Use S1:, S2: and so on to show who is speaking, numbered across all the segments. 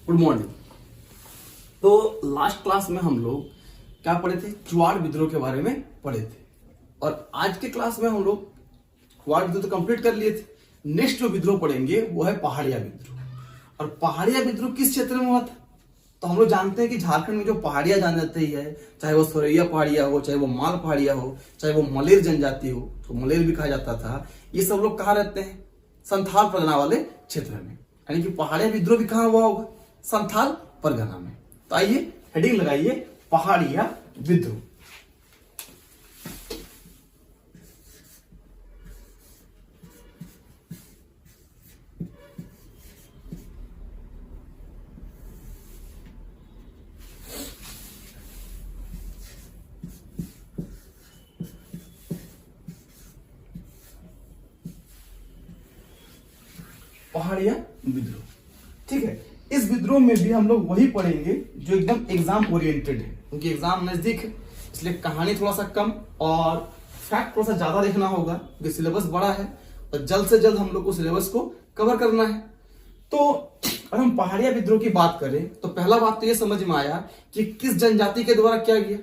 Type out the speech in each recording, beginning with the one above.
S1: Good morning. तो last class में हम लोग क्या पढ़े थे? चुआड़ विद्रोह के बारे में पढ़े थे। और आज के क्लास में हम लोग चुआड़ विद्रोह तो कंप्लीट कर लिए थे। नेक्स्ट जो विद्रोह पढ़ेंगे वो है पहाड़िया विद्रोह। और पहाड़िया विद्रोह किस क्षेत्र में हुआ था? तो हम लोग जानते हैं कि झारखंड में जो पहाड़िया जान जाती है, चाहे वो सोरैया पहाड़िया हो, चाहे वो माल पहाड़िया हो, चाहे वो मलेर जनजाति हो, तो मलेर भी कहा जाता था। ये सब लोग कहाँ रहते हैं? संथाल परगना वाले क्षेत्र में। यानी कि पहाड़िया विद्रोह भी कहाँ हुआ होगा? संथाल परगना में। तो आइए हेडिंग लगाइए, पहाड़िया विद्रोह। पहाड़िया विद्रोह, ठीक है। इस विद्रोह में भी हम लोग वही पढ़ेंगे जो एकदम एग्जाम ओरिएंटेड है, क्योंकि एग्जाम नजदीक है, इसलिए कहानी थोड़ा सा कम और फैक्ट थोड़ा सा ज्यादा देखना होगा, क्योंकि सिलेबस बड़ा है और जल्द से जल्द हम लोग को सिलेबस को कवर करना है। तो अगर हम पहाड़िया विद्रोह की बात करें तो पहला बात तो ये समझ में आया कि किस जनजाति के द्वारा किया गया।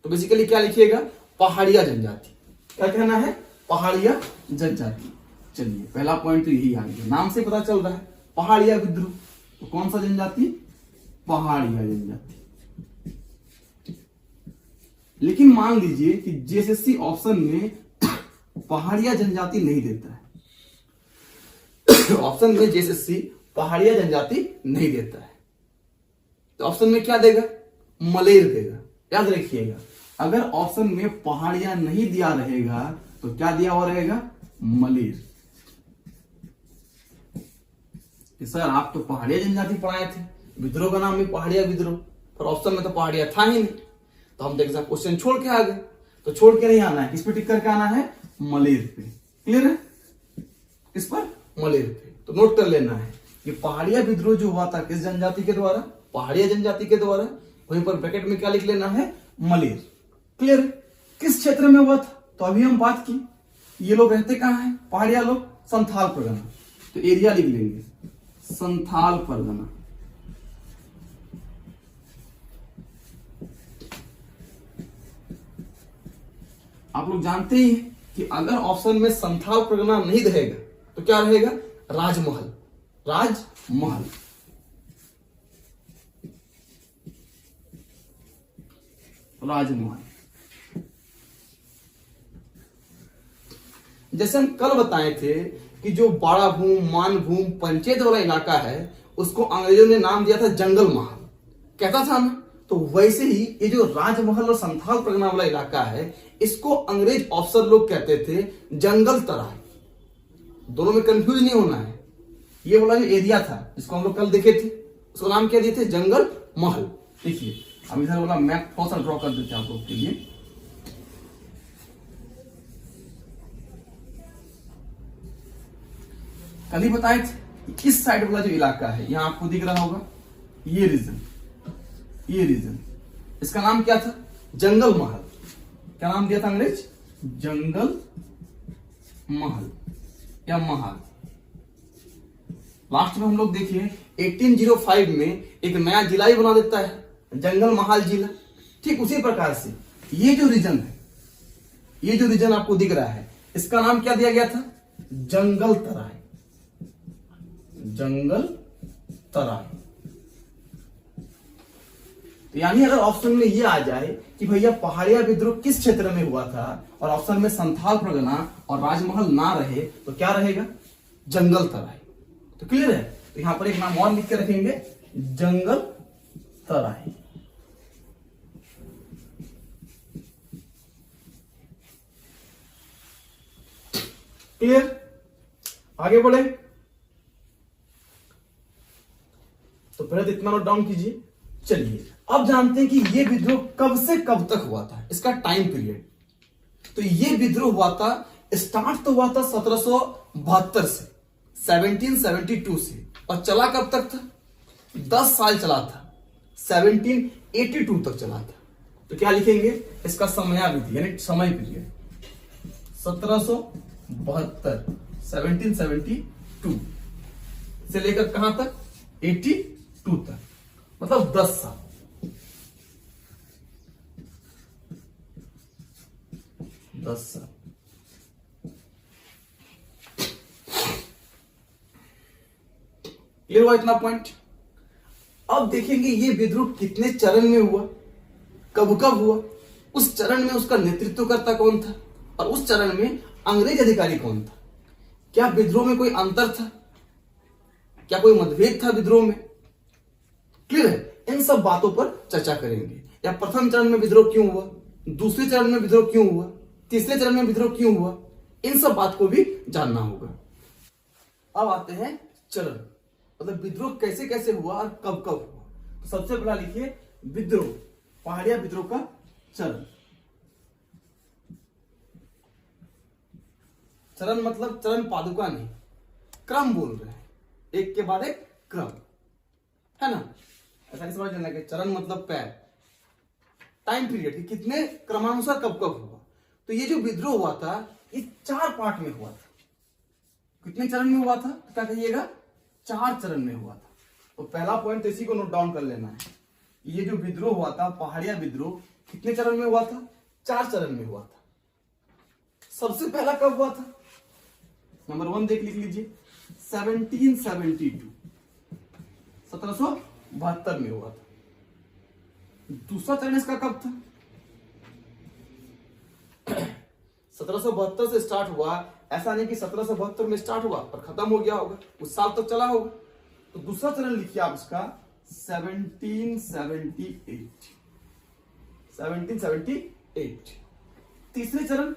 S1: तो बेसिकली क्या लिखिएगा? पहाड़िया जनजाति। क्या कहना है? पहाड़िया जनजाति। चलिए पहला पॉइंट तो यही आ गया, नाम से पता चल रहा है पहाड़िया विद्रोह। तो कौन सा जनजाति? पहाड़िया जनजाति। लेकिन मान लीजिए कि जेएसएससी ऑप्शन में पहाड़िया जनजाति नहीं देता है। ऑप्शन में जेएसएससी पहाड़िया जनजाति नहीं देता है, तो ऑप्शन में क्या देगा? मलेर देगा। याद रखिएगा, अगर ऑप्शन में पहाड़िया नहीं दिया रहेगा तो क्या दिया हुआ रहेगा? मलेर। सर आप तो पहाड़िया जनजाति पढ़ाए थे, विद्रोह का नाम भी पहाड़िया विद्रोह, पर ऑप्शन में तो पहाड़िया था ही नहीं। तो हम देखते क्वेश्चन छोड़ के आ गए। तो छोड़ के नहीं आना है, किस पे टिक करके आना है? मलेर पे। क्लियर है? किस पर? मलेर पे। तो नोट कर लेना है कि पहाड़िया विद्रोह जो हुआ था किस जनजाति के द्वारा? पहाड़िया जनजाति के द्वारा। वहीं पर ब्रैकेट में क्या लिख लेना है? मलेर। क्लियर? किस क्षेत्र में हुआ था? तो अभी हम बात की, ये लोग रहते कहाँ है? पहाड़िया लोग संथाल परगना। तो एरिया लिख लेंगे संथाल परगना। आप लोग जानते ही हैं कि अगर ऑप्शन में संथाल परगना नहीं रहेगा तो क्या रहेगा? राजमहल। राजमहल। राजमहल। जैसे हम कल बताए थे कि जो बाड़ा भूम, मान भूम, पंचायत वाला इलाका है उसको अंग्रेजों ने नाम दिया था जंगल महल। कहता था ना? तो वैसे ही ये जो राजमहल और संथाल परगना वाला इलाका है इसको अंग्रेज ऑफिसर लोग कहते थे जंगल तराई। दोनों में कंफ्यूज नहीं होना है। ये वाला जो एरिया था जिसको हम लोग कल देखे थे उसको नाम क्या दिए थे? जंगल महल। देखिए हम इधर वाला मैप थोड़ा सा ड्रॉ कर देते हैं आप लोग के लिए। कल ही बताए थे इस साइड वाला जो इलाका है, यहां आपको दिख रहा होगा ये रीजन, ये रीजन, इसका नाम क्या था? जंगल महल। क्या नाम दिया था अंग्रेज? जंगल महल या महल। लास्ट में हम लोग देखिए 1805 में एक नया जिला ही बना देता है, जंगल महल जिला। ठीक उसी प्रकार से ये जो रीजन है, ये जो रीजन आपको दिख रहा है इसका नाम क्या दिया गया था? जंगल तराई। जंगल तराई। तो यानी अगर ऑप्शन में ये आ जाए कि भैया पहाड़िया विद्रोह किस क्षेत्र में हुआ था और ऑप्शन में संथाल परगना और राजमहल ना रहे तो क्या रहेगा? जंगल तराई। तो क्लियर है? तो यहां पर एक नाम और लिख के रखेंगे, जंगल तराई। क्लियर? आगे बढ़े तो पहले तो इतना नोट डाउन कीजिए। चलिए अब जानते हैं कि ये विद्रोह कब से कब तक हुआ था, इसका टाइम पीरियड। तो ये विद्रोह हुआ था, स्टार्ट तो हुआ था 1772 से, 1772 से, और चला कब तक था? 10 साल चला था, 1782 तक चला था। तो क्या लिखेंगे? इसका समयावधि यानी समय पीरियड 1772, 1772 से लेकर कहां तक? 82 तक। मतलब 10 साल। 10 साल। क्लियर हुआ इतना पॉइंट। अब देखेंगे ये विद्रोह कितने चरण में हुआ, कब कब हुआ, उस चरण में उसका नेतृत्व करता कौन था, और उस चरण में अंग्रेज अधिकारी कौन था, क्या विद्रोह में कोई अंतर था, क्या कोई मतभेद था विद्रोह में। क्लियर है, इन सब बातों पर चर्चा करेंगे। या प्रथम चरण में विद्रोह क्यों हुआ, दूसरे चरण में विद्रोह क्यों हुआ, तीसरे चरण में विद्रोह क्यों हुआ, इन सब बात को भी जानना होगा। अब आते हैं चरण, मतलब विद्रोह कैसे कैसे हुआ और कब कब हुआ। तो सबसे पहला लिखिए विद्रोह, पहाड़िया विद्रोह का चरण। चरण मतलब चरण पादुका नहीं, क्रम बोल रहे हैं, एक के बाद एक क्रम, है ना। ऐसा नहीं समझ लेना कि चरण मतलब पैर, टाइम पीरियड कि कितने क्रमानुसार कब कब हुआ। तो ये जो विद्रोह हुआ था ये 4 पार्ट में हुआ था। कितने चरण में हुआ था, क्या कहिएगा, 4 चरण में हुआ था। तो पहला पॉइंट इसी को नोट डाउन कर लेना है, ये जो विद्रोह हुआ था पहाड़िया विद्रोह कितने चरण में हुआ था, 4 चरण में हुआ था। सबसे पहला कब हुआ था, नंबर 1 देख लिख लीजिए, 1772, 1772 में हुआ था। दूसरा चरण इसका कब था, 1772 से स्टार्ट हुआ, ऐसा नहीं कि 1772 में स्टार्ट हुआ और खत्म हो गया होगा, उस साल तक चला होगा। तो दूसरा चरण लिखिए आप इसका 1778, 1778। तीसरे चरण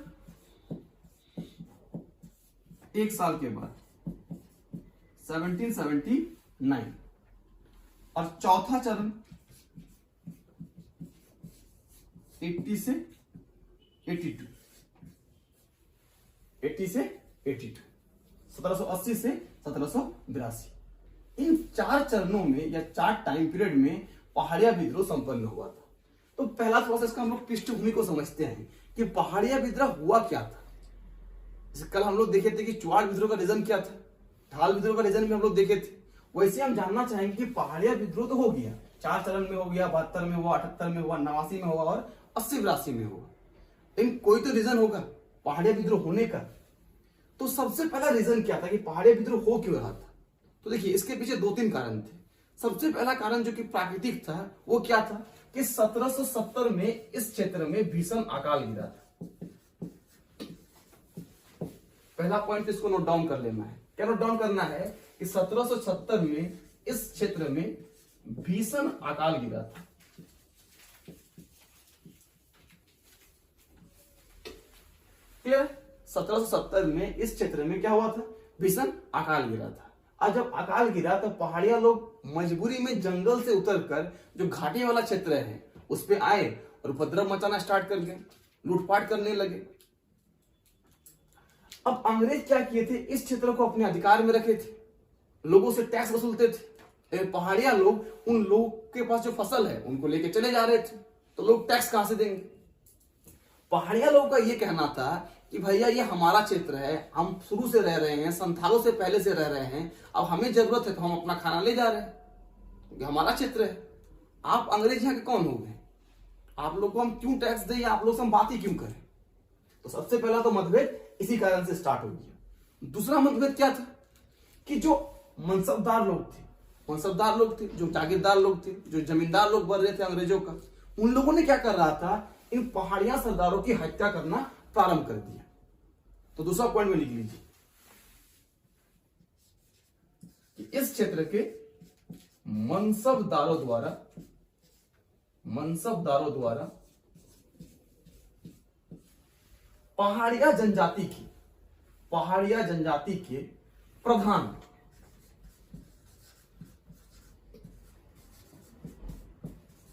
S1: 1 साल के बाद 1779, और चौथा चरण 80 से 82, 80 से 82, 1780 से 1782। इन 4 चरणों में या 4 टाइम पीरियड में पहाड़िया विद्रोह संपन्न हुआ था। तो पहला थोड़ा सा इसका हम लोग पृष्ठभूमि को समझते हैं कि पहाड़िया विद्रोह हुआ क्या था। जैसे कल हम लोग देखे थे कि चुआड़ विद्रोह का रीजन क्या था, ढाल विद्रोह का रीजन भी हम लोग देखे थे। वैसे हम जानना चाहेंगे कि पहाड़िया विद्रोह तो हो गया, 4 चरण में हो गया, 72 में हुआ, 78 में हुआ, 89 में हुआ और 80-82 में हुआ। लेकिन कोई तो रीजन होगा पहाड़िया विद्रोह होने का। तो सबसे पहला रीजन क्या था कि पहाड़िया विद्रोह हो क्यों रहा था। तो देखिए इसके पीछे 2-3 कारण थे। सबसे पहला कारण जो कि प्राकृतिक था वो क्या था कि 1770 में इस क्षेत्र में भीषण अकाल गिरा था। पहला पॉइंट इसको नोट डाउन कर लेना है। क्या नोट डाउन करना है कि 1770 में इस क्षेत्र में भीषण अकाल गिरा था। क्लियर, 1770 में इस क्षेत्र में क्या हुआ था, भीषण अकाल गिरा था। और जब अकाल गिरा तो पहाड़िया लोग मजबूरी में जंगल से उतरकर जो घाटी वाला क्षेत्र है उस पे आए और उपद्रव मचाना स्टार्ट कर गए, लूटपाट करने लगे। अब अंग्रेज क्या किए थे, इस क्षेत्र को अपने अधिकार में रखे थे, लोगों से टैक्स वसूलते थे। पहाड़िया लोग उन लोगों के पास जो फसल है उनको लेके चले जा रहे थे, तो लोग टैक्स कहां से देंगे। पहाड़िया लोगों का यह कहना था कि भैया ये हमारा क्षेत्र है, हम शुरू से रह रहे हैं, संथालों से पहले से रह रहे हैं, अब हमें जरूरत है तो हम अपना खाना ले जा रहे हैं, क्योंकि हमारा क्षेत्र है। आप अंग्रेज यहाँ के कौन हो गए, आप लोग को हम क्यों टैक्स दें, आप लोग से हम बात ही क्यों करें। तो सबसे पहला तो मतभेद इसी कारण से स्टार्ट हो गया। दूसरा मतभेद क्या था कि जो मनसबदार लोग थे, जो जागीरदार लोग थे, जो जमींदार लोग बन रहे थे अंग्रेजों का, उन लोगों ने क्या कर रहा था, इन पहाड़िया सरदारों की हत्या करना प्रारंभ कर दिया। तो दूसरा पॉइंट में लिख लीजिए कि इस क्षेत्र के मनसबदारों द्वारा पहाड़िया जनजाति के प्रधान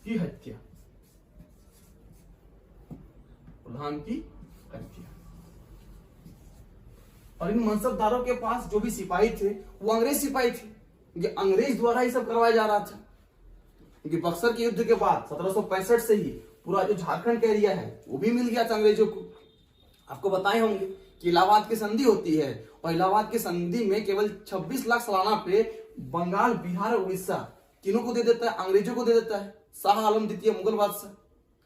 S1: की हत्या, और इन मनसबदारों के पास जो भी सिपाही थे वो अंग्रेज सिपाही थे, क्योंकि अंग्रेज द्वारा ही सब करवाया जा रहा था। क्योंकि बक्सर के युद्ध के बाद 1765 से ही पूरा जो झारखंड का एरिया है वो भी मिल गया था अंग्रेजों को। आपको बताए होंगे कि इलाहाबाद की संधि होती है, और इलाहाबाद की संधि में केवल 26 लाख सालाना पे बंगाल, बिहार और उड़ीसा किन्हों को दे देता है? अंग्रेजों को दे देता है। शाह आलम द्वितीय मुगल बादशाह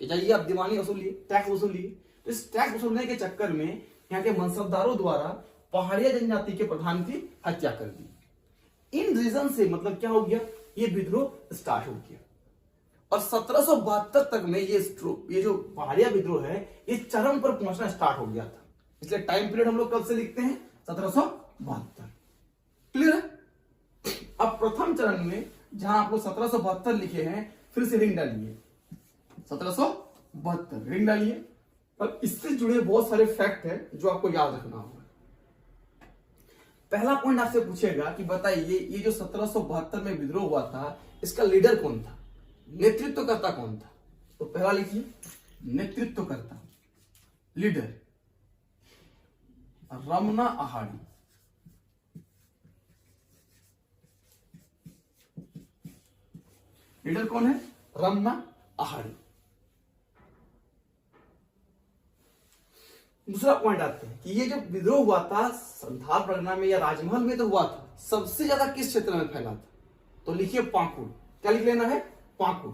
S1: कि जाइए आप दीवानी वसूलिए, टैक्स वसूलिए। तो इस टैक्स वसूलने के चक्कर में यहाँ के मनसबदारों द्वारा पहाड़िया जनजाति के प्रधान की हत्या कर दी। इन रीजन से मतलब क्या हो गया, ये विद्रोह स्टार्ट हो गया। और 1772 तक में ये जो पहाड़िया विद्रोह है ये चरम पर पहुंचना स्टार्ट हो गया था। इसलिए टाइम पीरियड हम लोग कब से लिखते हैं? 1772। क्लियर है? अब प्रथम चरण में जहां आप लोग 1772 लिखे हैं, फिर से रिंग डालिए 1772 रिंग डालिए। पर इससे जुड़े बहुत सारे फैक्ट है जो आपको याद रखना होगा। पहला पॉइंट आपसे पूछेगा कि बताइए ये जो 1772 में विद्रोह हुआ था इसका लीडर कौन था, नेतृत्वकर्ता कौन था? तो पहला लिखिए नेतृत्वकर्ता, लीडर रमना आहाड़ी। लीडर कौन है? रमना आहाड़ी। दूसरा पॉइंट आते हैं कि ये जो विद्रोह हुआ था संथाल परगना में या राजमहल में तो हुआ था, सबसे ज्यादा किस क्षेत्र में फैला था? तो लिखिए पाकुड़। क्या लिख लेना है? पाकुड़।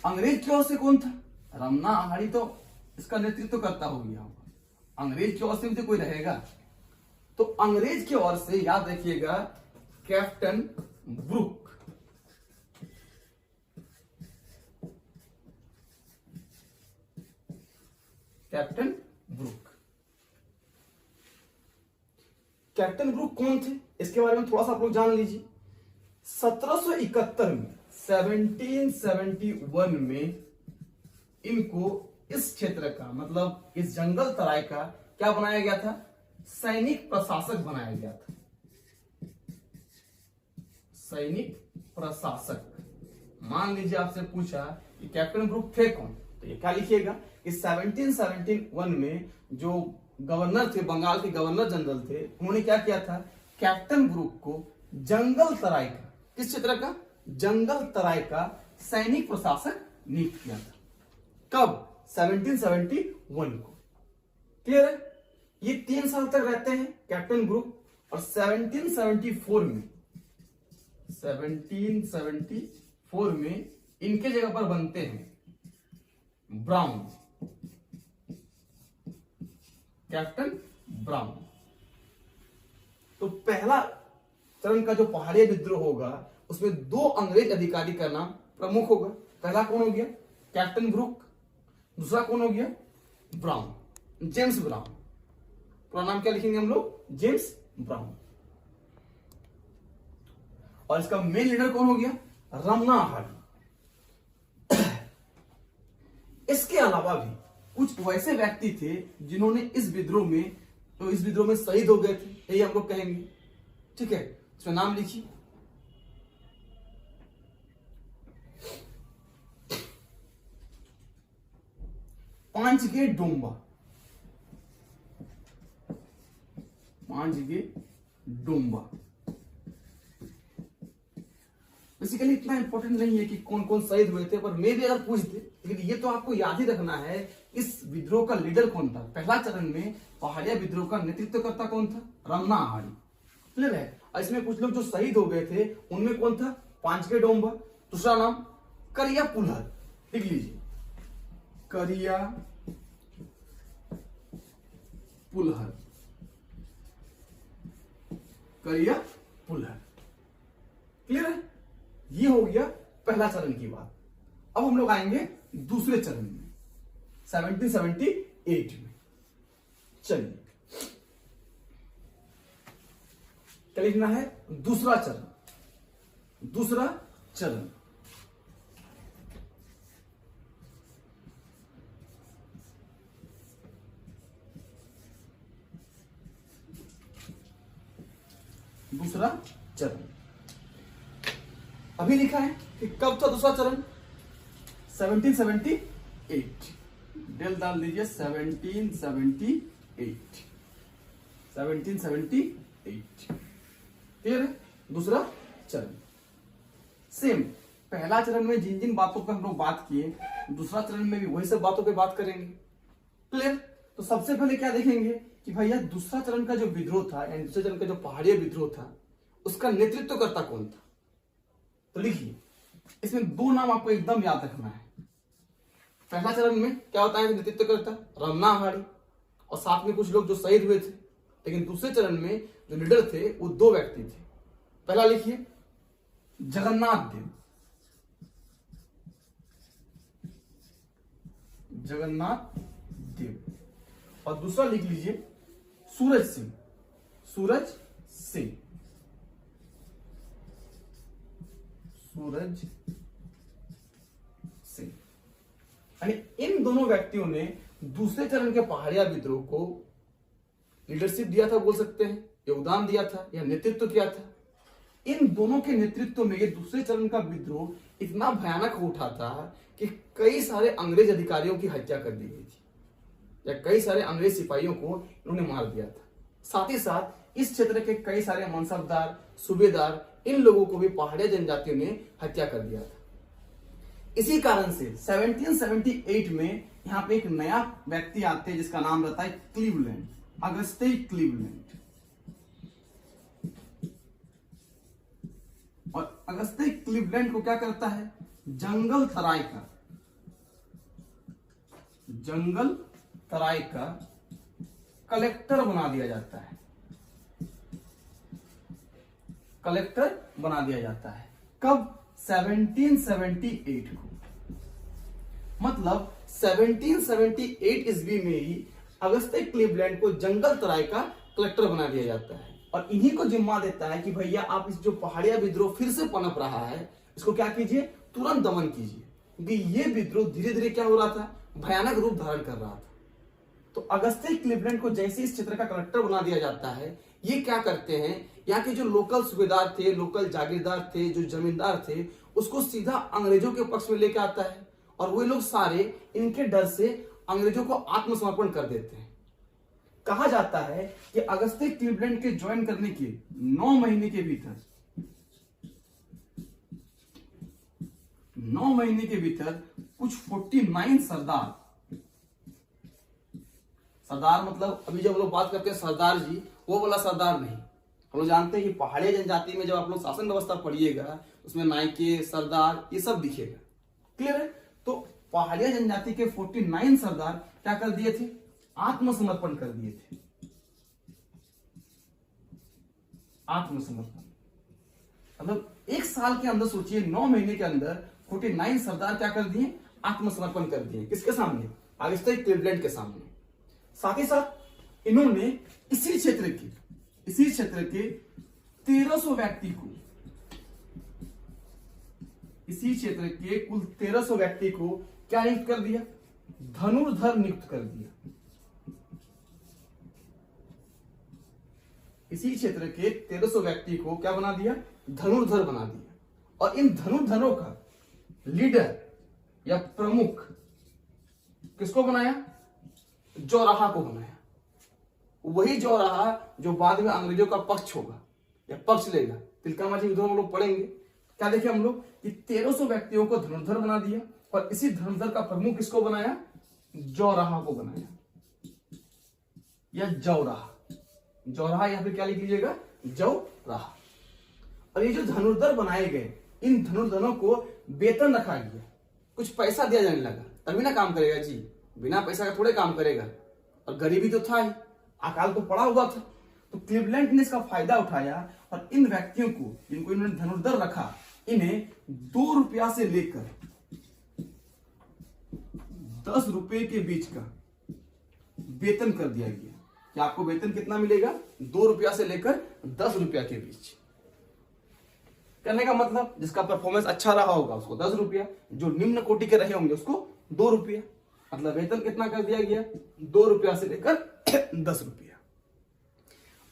S1: अंग्रेज की ओर से कौन था? रमना आहाड़ी तो इसका नेतृत्व करता हो गया होगा। अंग्रेज की ओर से भी कोई रहेगा, तो अंग्रेज की ओर से याद रखिएगा captain Brook. Captain Brook. Captain Brook कौन थे इसके बारे में थोड़ा सा आप लोग जान लीजिए। 1771 में 1771 में इनको इस क्षेत्र का मतलब इस जंगल तराई का क्या बनाया गया था? सैनिक प्रशासक बनाया गया था। सैनिक प्रशासक। मान लीजिए आपसे पूछा कि कैप्टन ब्रुक थे कौन, तो ये क्या लिखिएगा कि 1771 में जो गवर्नर थे, बंगाल के गवर्नर जनरल थे, उन्होंने क्या किया था? कैप्टन ब्रुक को जंगल तराई का, किस क्षेत्र का? जंगल तराई का सैनिक प्रशासक नियुक्त किया था। कब? 1771 को। क्लियर है? ये 3 साल तक रहते हैं कैप्टन ब्रुक। और 1774 में इनके जगह पर बनते हैं ब्राउन, कैप्टन ब्राउन। तो पहला चरण का जो पहाड़ी विद्रोह होगा उसमें 2 अंग्रेज अधिकारी का नाम प्रमुख होगा। पहला कौन हो गया? Captain Brook. दूसरा कौन हो गया? Brown, James Brown. पूरा नाम क्या लिखेंगे हम लोग? James Brown. और इसका मेन लीडर कौन हो गया? रमना आहाड़ी। इसके अलावा भी कुछ वैसे व्यक्ति थे जिन्होंने इस विद्रोह में शहीद हो गए थे, यही हम लोग कहेंगे। ठीक है, इसका नाम लिखिए। पांचगे डोंबा। पांचगे डोंबा। बेसिकली इतना इंपॉर्टेंट नहीं है कि कौन कौन शहीद हुए थे, पर मे भी अगर पूछ दे, लेकिन ये तो आपको याद ही रखना है इस विद्रोह का लीडर कौन था। पहला चरण में पहाड़िया विद्रोह का नेतृत्वकर्ता कौन था? रमना आहाड़ी। क्लियर है? और इसमें कुछ लोग जो शहीद हो गए थे उनमें कौन था? पांचगे डोंबा। दूसरा नाम करिया पुलहर। लिख लीजिए, करिया पुलहर। करिया पुलहर। क्लियर है? ये हो गया पहला चरण की बात। अब हम लोग आएंगे दूसरे चरण में 1778 में। चलिए, क्या लिखना है? दूसरा चरण। दूसरा चरण दूसरा चरण अभी लिखा है कि कब था दूसरा चरण? 1778। डेल डाल दीजिए 1778। 1778। क्लियर है? दूसरा चरण सेम पहला चरण में जिन जिन बातों पर हम लोग बात किए, दूसरा चरण में भी वही सब बातों पे बात करेंगे। क्लियर? तो सबसे पहले क्या देखेंगे कि कि भैया दूसरा चरण का जो विद्रोह था, यानी दूसरे चरण का जो पहाड़ी विद्रोह था, उसका नेतृत्व करता कौन था। तो लिखिए, इसमें दो नाम आपको एकदम याद रखना है। पहला चरण में क्या होता है, नेतृत्व करता रमना अघाड़ी, और साथ में कुछ लोग जो शहीद हुए थे। लेकिन दूसरे चरण में जो लीडर थे वो दो व्यक्ति थे। पहला लिखिए जगन्नाथ देव, जगन्नाथ देव, और दूसरा लिख लीजिए सूरज सिंह, सूरज सिंह, सूरज सिंह। यानी इन दोनों व्यक्तियों ने दूसरे चरण के पहाड़िया विद्रोह को लीडरशिप दिया था, बोल सकते हैं, योगदान दिया था या नेतृत्व किया था। इन दोनों के नेतृत्व में ये दूसरे चरण का विद्रोह इतना भयानक उठा था कि कई सारे अंग्रेज अधिकारियों की हत्या कर दी गई थी, या कई सारे अंग्रेज सिपाहियों को इन्होंने मार दिया था। साथ ही साथ इस क्षेत्र के कई सारे मनसबदार, सूबेदार, इन लोगों को भी पहाड़ी जनजातियों ने हत्या कर दिया था। इसी कारण से 1778 में यहाँ पे एक नया व्यक्ति आते हैं जिसका नाम रहता है क्लीवलैंड, अगस्ते क्लीवलैंड। और अगस्ते क्लीवलैंड को क्या करता है, जंगल तराई का, जंगल तराई का कलेक्टर बना दिया जाता है, कलेक्टर बना दिया जाता है। कब, 1778 को। मतलब 1778 ईस्वी में ही अगस्ते क्लीवलैंड को जंगल तराई का कलेक्टर बना दिया जाता है, और इन्हीं को जिम्मा देता है कि भैया आप इस जो पहाड़िया विद्रोह फिर से पनप रहा है, इसको क्या कीजिए, तुरंत दमन कीजिए, क्योंकि ये विद्रोह धीरे धीरे क्या हो रहा था, भयानक रूप धारण कर रहा था। तो अगस्ते क्लीवलैंड को जैसे इस क्षेत्र का कलेक्टर बना दिया जाता है, ये क्या करते हैं, यहाँ के जो लोकल सूबेदार थे, लोकल जागीरदार थे, जो जमींदार थे, उसको सीधा अंग्रेजों के पक्ष में लेकर आता है, और वे लोग सारे इनके डर से अंग्रेजों को आत्मसमर्पण कर देते हैं। कहा जाता है कि अगस्ते क्लीवलैंड के ज्वाइन करने के 9 महीने के भीतर, 9 महीने के भीतर कुछ 49 सरदार, सरदार मतलब अभी जब लोग बात करते हैं सरदार जी, वो वाला सरदार नहीं। हम लोग जानते हैं कि पहाड़ी जनजाति में जब आप लोग शासन व्यवस्था पढ़िएगा, उसमें नायके, सरदार, ये सब दिखेगा। क्लियर है। तो पहाड़िया जनजाति के 49 सरदार क्या कर दिए थे, आत्मसमर्पण कर दिए थे। आत्मसमर्पण मतलब एक साल के अंदर, सोचिए 9 महीने के अंदर 49 सरदार क्या कर दिए, आत्मसमर्पण कर दिए। किसके सामने, अगस्ते क्लीवलैंड के सामने। साथ ही साथ इन्होंने इसी क्षेत्र के 1300 व्यक्ति को, इसी क्षेत्र के कुल 1300 व्यक्ति को क्या नियुक्त कर दिया, धनुर्धर नियुक्त कर दिया। इसी क्षेत्र के 1300 व्यक्ति को क्या बना दिया, धनुर्धर बना दिया। और इन धनुर्धरों का लीडर या प्रमुख किसको बनाया, जोराहा को बनाया। वही जोराहा जो बाद में अंग्रेजों का पक्ष होगा या पक्ष लेगा। तिलकामाझी विद्रोह हम लोग पढ़ेंगे। क्या देखे हम लोग कि 1300 व्यक्तियों को धनुर्धर बना दिया, और इसी धनुर्धर का प्रमुख किसको बनाया, जोराहा को बनाया, या जौराहा। जौराहा या फिर क्या लिख लीजिएगा, जौराहा। और ये जो धनुर्धर बनाए गए, इन धनुर्धरों को वेतन रखा गया, कुछ पैसा दिया जाने लगा, तभी ना काम करेगा जी, बिना पैसा का थोड़े काम करेगा। और गरीबी तो था ही, अकाल तो पड़ा हुआ था। तो क्लीवलैंड ने इसका फायदा उठाया, और इन व्यक्तियों को, जिनको इन्होंने धनुर्धर रखा, इन्हें 2 रुपया से लेकर 10 रुपए के बीच का वेतन कर दिया गया। कि आपको वेतन कितना मिलेगा, 2 रुपया से लेकर 10 रुपया के बीच। करने का मतलब जिसका परफॉर्मेंस अच्छा रहा होगा उसको 10 रुपया, जो निम्न कोटि के रहे होंगे उसको 2 रुपया। मतलब वेतन कितना कर दिया गया, 2 रुपया से लेकर 10 रुपया।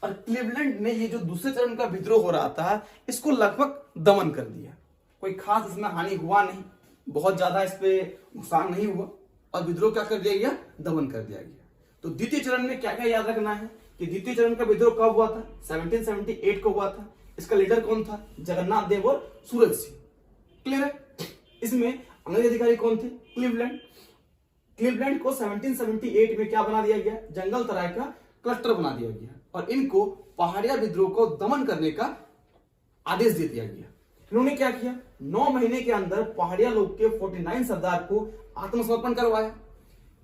S1: और क्लीवलैंड ने ये जो दूसरे चरण का विद्रोह हो रहा था, इसको लगभग दमन कर दिया। कोई खास इसमें हानि हुआ नहीं, बहुत ज्यादा इस पे नुकसान नहीं हुआ, और विद्रोह क्या कर दिया गया, दमन कर दिया गया। तो द्वितीय चरण में क्या क्या याद रखना है कि द्वितीय चरण का विद्रोह कब हुआ था, 1778 को हुआ था। इसका लीडर कौन था, जगन्नाथ देव और सूरज सिंह। क्लियर है। इसमें अंग्रेज अधिकारी कौन थे, क्लीवलैंड। क्लीवलैंड को 1778 में क्या बना दिया गया, जंगल तराई का क्लस्टर बना दिया गया और इनको पहाड़िया विद्रोह को दमन करने का आदेश दे दिया गया। इन्होंने क्या किया, 9 महीने के अंदर पहाड़िया लोग के 49 सरदार को आत्मसमर्पण करवाया।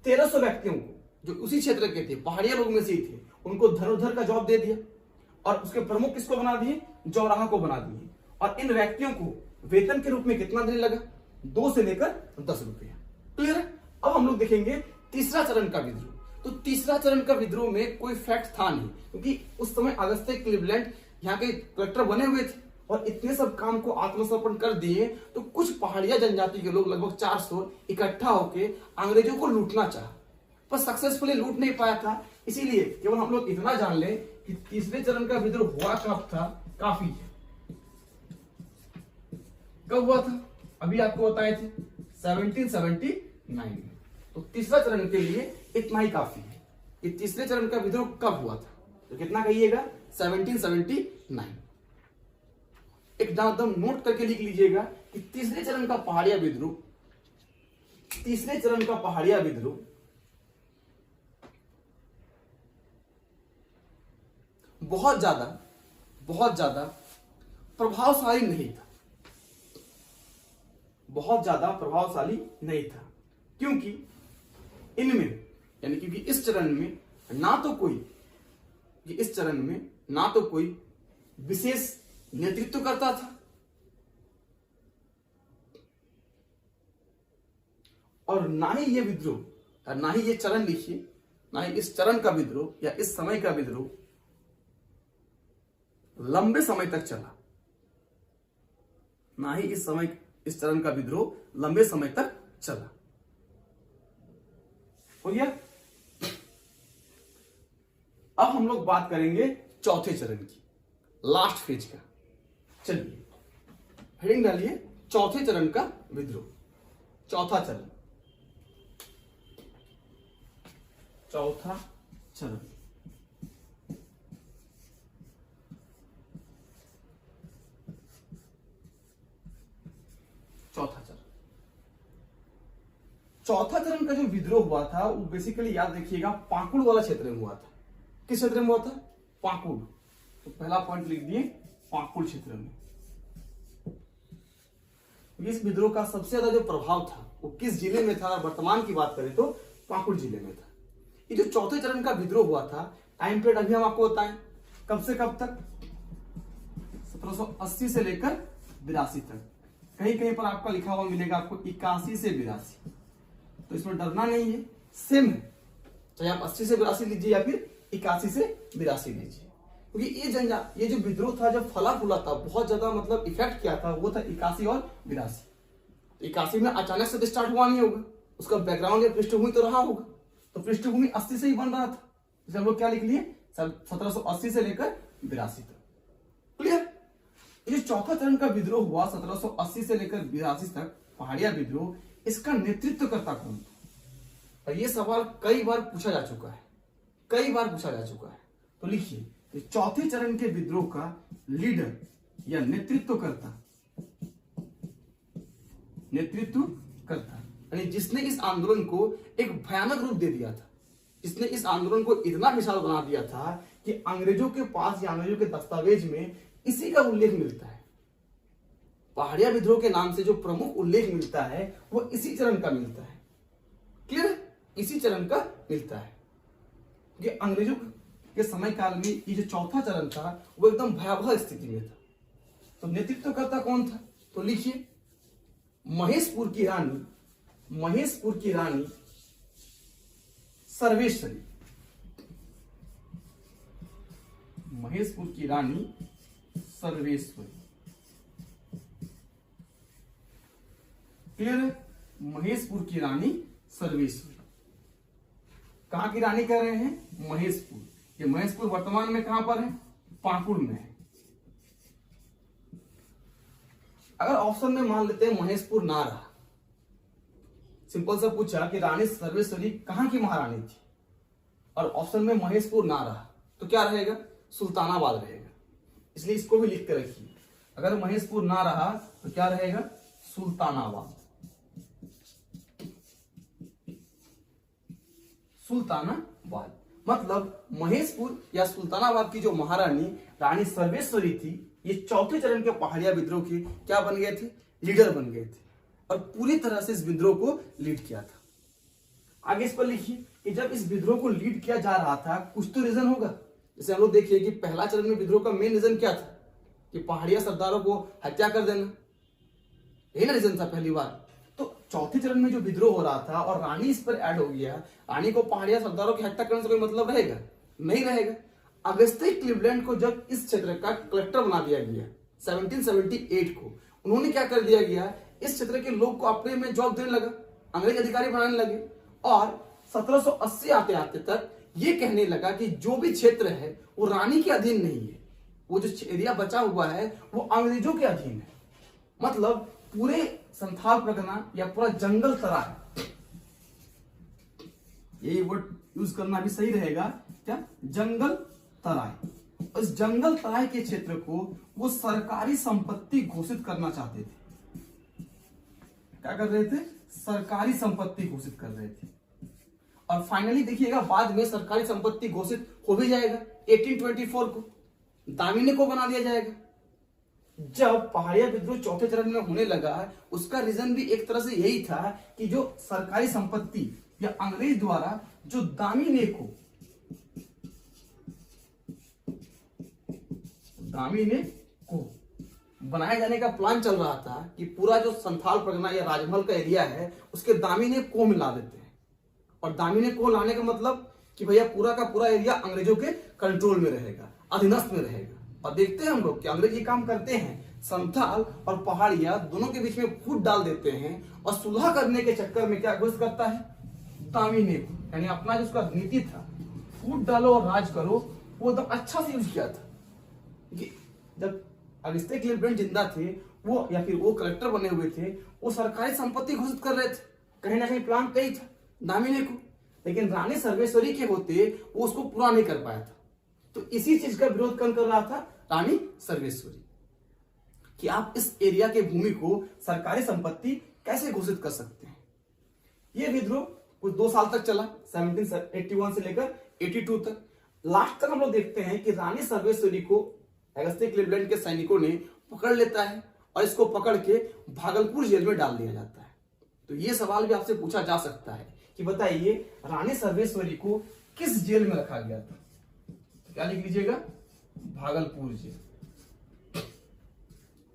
S1: 1300 व्यक्तियों को जो उसी क्षेत्र के थे, पहाड़िया लोग में से ही थे, उनको धनुर्धर का जॉब दे दिया और उसके प्रमुख किसको बना दिए, जौराहा को बना दिए। और इन व्यक्तियों को वेतन के रूप में कितना देने लगा, 2 से लेकर 10 रुपया। क्लियर है। अब हम लोग देखेंगे तीसरा चरण का विद्रोह। तो तीसरा चरण का विद्रोह में कोई फैक्ट था नहीं, क्योंकि उस समय अगस्त्य क्लीवलैंड यहाँ के कलेक्टर बने हुए थे और इतने सब काम को आत्मसमर्पण कर दिए। तो कुछ पहाड़िया जनजाति के लोग लगभग 400 इकट्ठा होकर अंग्रेजों को लूटना चाहा, पर सक्सेसफुली लूट नहीं पाया था। इसीलिए केवल हम लोग इतना जान लें कि तीसरे चरण का विद्रोह हुआ कब था, काफी है। कब हुआ था, अभी आपको बताए थे 1779 में। तो तीसरा चरण के लिए इतना ही काफी है कि तीसरे चरण का विद्रोह कब हुआ था। तो कितना कहिएगा, 1779। एकदम नोट करके लिख लीजिएगा कि तीसरे चरण का पहाड़िया विद्रोह, तीसरे चरण का पहाड़िया विद्रोह बहुत ज्यादा प्रभावशाली नहीं था, बहुत ज्यादा प्रभावशाली नहीं था। क्योंकि इनमें यानी कि इस चरण में ना तो कोई विशेष नेतृत्व करता था और ना ही ये विद्रोह, ना ही ये चरण लिखिए, ना ही इस चरण का विद्रोह या इस समय का विद्रोह लंबे समय तक चला। ना ही इस चरण का विद्रोह लंबे समय तक चला। हो गया। अब हम लोग बात करेंगे चौथे चरण की, लास्ट फेज का। चलिए हेडिंग डालिए, चौथे चरण का विद्रोह। चौथा चरण, चौथा चरण। चौथा चरण का जो विद्रोह हुआ था वो बेसिकली याद रखिएगा पाकुड़ वाला क्षेत्र में हुआ था। किस क्षेत्र में हुआ था, पाकुड़। तो पहला पॉइंट लिख दिए, पाकुड़ क्षेत्र में। इस विद्रोह का सबसे ज्यादा जो प्रभाव था वो किस जिले में था, वर्तमान की बात करें तो पाकुड़ जिले में था। ये जो चौथे चरण का विद्रोह हुआ था, टाइम पीरियड अभी हम आपको बताएं, कब से कब तक, 1780 से लेकर 82 तक। कहीं कहीं पर आपका लिखा हुआ मिलेगा आपको 81 से 82। तो इसमें डरना नहीं है, सेम है, चाहे आप 80 से 82 लीजिए या फिर 81 से 82 लीजिए। क्योंकि ये जो विद्रोह था जब फला फूला था, बहुत ज्यादा मतलब इफेक्ट किया था, वो था 81 और 82। 81 में अचानक से तो स्टार्ट हुआ नहीं होगा, उसका बैकग्राउंड या पृष्ठभूमि तो रहा होगा। तो पृष्ठभूमि 80 से ही बन रहा था, इसलिए हम लोग क्या लिख लिए, 1780 से लेकर 82 तक। क्लियर। ये चौथा चरण का विद्रोह हुआ 1780 से लेकर 82 तक, पहाड़िया विद्रोह, इसका नेतृत्व करता कौन था। और ये सवाल कई बार पूछा जा चुका है, तो लिखिए, चौथे चरण के विद्रोह का लीडर या नेतृत्व करता यानी जिसने इस आंदोलन को एक भयानक रूप दे दिया था, जिसने इस आंदोलन को इतना विशाल बना दिया था कि अंग्रेजों के पास या अंग्रेजों के दस्तावेज में इसी का उल्लेख मिलता है। पहाड़िया विद्रोह के नाम से जो प्रमुख उल्लेख मिलता है वो इसी चरण का मिलता है। क्लियर, इसी चरण का मिलता है। कि अंग्रेजों के समय काल में ये जो चौथा चरण था वो एकदम भयावह स्थिति में था। तो नेतृत्वकर्ता कौन था, तो लिखिए, महेशपुर की रानी सर्वेश्वरी। महेशपुर की रानी सर्वेश्वरी। क्लियर है, महेशपुर की रानी सर्वेश्वरी। कहां की रानी कह रहे हैं, महेशपुर। ये महेशपुर वर्तमान में कहां पर है, पाकुड़ में है। अगर ऑप्शन में मान लेते हैं महेशपुर ना रहा, सिंपल सा पूछा कि रानी सर्वेश्वरी कहां की महारानी थी और ऑप्शन में महेशपुर ना रहा, तो क्या रहेगा, सुल्तानाबाद रहेगा। इसलिए इसको भी लिख के रखिए, अगर महेशपुर ना रहा तो क्या रहेगा, सुल्तानाबाद। मतलब महेशपुर या सुल्तानाबाद की जो महारानी रानी सर्वेश्वरी थी, ये चौथे चरण के पहाड़िया विद्रोह के क्या बन गए थे, लीडर बन गए थे और पूरी तरह से इस विद्रोह को लीड किया था। आगे इस पर लिखिए कि जब इस विद्रोह को लीड किया जा रहा था कुछ तो रीजन होगा। जैसे हम लोग देखिए कि पहला चरण में विद्रोह का मेन रीजन क्या था कि पहाड़िया सरदारों को हत्या कर देना, यही ना रीजन था पहली बार। तो चौथे चरण में जो विद्रोह हो रहा था और रानी इस पर ऐड हो गया, रानी को पहाड़िया सरदारों की हत्या करने से कोई मतलब रहेगा, नहीं रहेगा। अगस्ते क्लीवलैंड को जब इस क्षेत्र का कलेक्टर बना दिया गया 1778 को, उन्होंने क्या कर दिया गया, इस क्षेत्र के लोग को अपने में जॉब देने लगा, अंग्रेज अधिकारी बनाने लगे और 1780 आते आते तक ये कहने लगा कि जो भी क्षेत्र है वो रानी के अधीन नहीं है, वो जो एरिया बचा हुआ है वो अंग्रेजों के अधीन है। मतलब पूरे संथाल परगना या पूरा जंगल तराई, यही वर्ड यूज करना भी सही रहेगा, क्या, जंगल तराई। इस जंगल तराई के क्षेत्र को वो सरकारी संपत्ति घोषित करना चाहते थे। क्या कर रहे थे, सरकारी संपत्ति घोषित कर रहे थे। और फाइनली देखिएगा बाद में सरकारी संपत्ति घोषित हो भी जाएगा 1824 को, दामिनी को बना दिया जाएगा। जब पहाड़िया विद्रोह चौथे चरण में होने लगा, उसका रीजन भी एक तरह से यही था कि जो सरकारी संपत्ति या अंग्रेज द्वारा जो दामिनी को बनाए जाने का प्लान चल रहा था कि पूरा जो संथाल परगना या राजमहल का एरिया है उसके दामिनी को मिला देते हैं। और दामिनी को लाने का मतलब कि भैया पूरा का पूरा एरिया अंग्रेजों के कंट्रोल में रहेगा, अधीनस्थ में रहेगा। और देखते हैं हम लोग कि अंग्रेज ये काम करते हैं, संथाल और पहाड़िया दोनों के बीच में फूट डाल देते हैं और सुलह करने के चक्कर में क्या घोषित करता है, दामिनी को, यानी अपना जो उसका नीति था फूट डालो और राज करो, वो एकदम अच्छा से यूज किया था। जब अगस्ते क्लीवलैंड जिंदा थे वो या फिर वो कलेक्टर बने हुए थे, वो सरकारी संपत्ति घोषित कर रहे थे, कहीं ना कहीं प्लान कही था दामिनी को, लेकिन रानी सर्वेश्वरी के होते वो उसको पूरा नहीं कर पाया था। तो इसी चीज का विरोध कौन कर रहा था, रानी सर्वेश्वरी, कि आप इस एरिया के भूमि को सरकारी संपत्ति कैसे घोषित कर सकते हैं। यह विद्रोह कुछ 2 साल तक चला, 1781 से लेकर 82 तक। लास्ट तक हम लोग देखते हैं कि रानी सर्वेश्वरी को अगस्ते क्लीवलैंड के सैनिकों ने पकड़ लेता है और इसको पकड़ के भागलपुर जेल में डाल दिया जाता है। तो ये सवाल भी आपसे पूछा जा सकता है कि बताइए रानी सर्वेश्वरी को किस जेल में रखा गया था। क्या लिख लीजिएगा, Bhagalpur jail,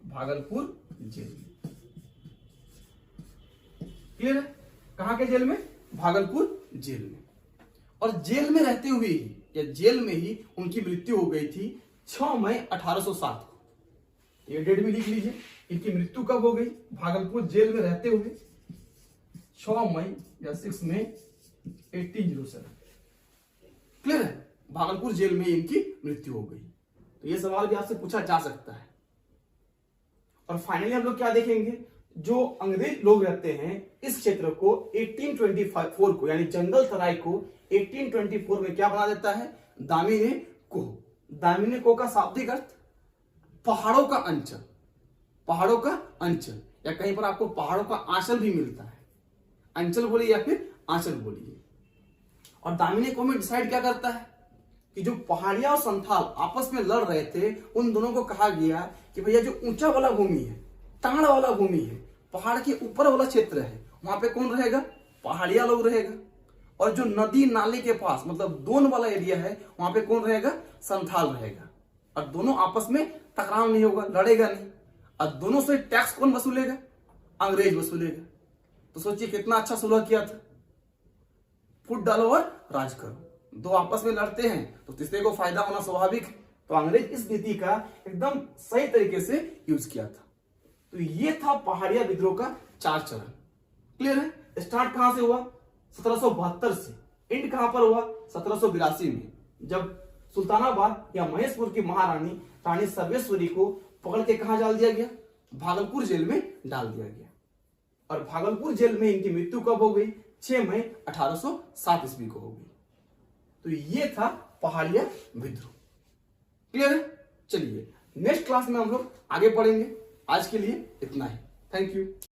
S1: Bhagalpur jail. Clear है, कहां के जेल में, भागलपुर जेल में। और जेल में रहते हुए ही या जेल में ही उनकी मृत्यु हो गई थी 6 मई 1807 को। ये डेट भी लिख लीजिए, इनकी मृत्यु कब हो गई, भागलपुर जेल में रहते हुए 6 मई या 6 मई 1807। क्लियर है, भागलपुर जेल में इनकी मृत्यु हो गई। तो ये सवाल भी आपसे पूछा जा सकता है। और फाइनली हम लोग क्या देखेंगे, जो अंग्रेज लोग रहते हैं इस क्षेत्र को 1824 को, यानी जंगल तराई को 1824 में क्या बना देता है, दामिनी को। दामिनी को का शाब्दिक अर्थ पहाड़ों का अंचल, पहाड़ों का अंचल, या कहीं पर आपको पहाड़ों का आंचल भी मिलता है, अंचल बोलिए या फिर आंचल बोलिए। और दामिनी को में डिसाइड क्या करता है कि जो पहाड़िया और संथाल आपस में लड़ रहे थे, उन दोनों को कहा गया कि भैया जो ऊंचा वाला भूमि है, ताड़ वाला भूमि है, पहाड़ के ऊपर वाला क्षेत्र है, वहां पे कौन रहेगा, पहाड़िया लोग रहेगा। और जो नदी नाले के पास मतलब दोन वाला एरिया है, वहां पे कौन रहेगा, संथाल रहेगा। और दोनों आपस में टकराव नहीं होगा, लड़ेगा नहीं। और दोनों से टैक्स कौन वसूलेगा, अंग्रेज वसूलेगा। तो सोचिए कितना अच्छा सुलह किया था, फूट डालो और राज करो। दो आपस में लड़ते हैं तो तीसरे को फायदा होना स्वाभाविक है। तो अंग्रेज इस नीति का एकदम सही तरीके से यूज किया था। तो ये था पहाड़िया विद्रोह का 4 चरण। क्लियर है, स्टार्ट कहां से हुआ, 1772 से, एंड कहां पर हुआ, 1782 में, जब सुल्तानाबाद या महेशपुर की महारानी रानी सर्वेश्वरी को पकड़ के कहां डाल दिया गया, भागलपुर जेल में डाल दिया गया। और भागलपुर जेल में इनकी मृत्यु कब हो गई, 6 मई 1807 ईस्वी को हो गई। तो ये था पहाड़िया विद्रोह। क्लियर है, चलिए नेक्स्ट क्लास में हम लोग आगे पढ़ेंगे। आज के लिए इतना ही, थैंक यू।